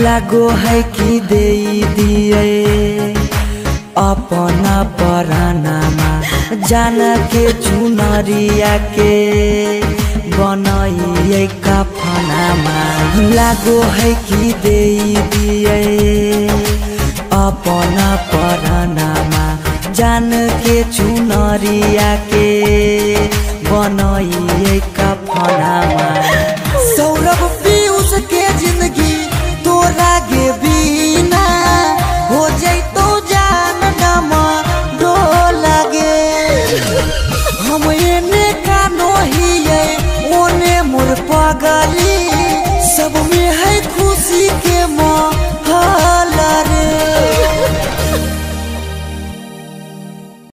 लागो है कि दे दिए अपना परानामा जान के चुनरिया के बनाइए कफनामा। लागो है कि दे दिए अपना परानामा जान के चुनरिया के बनाइए कफनामा।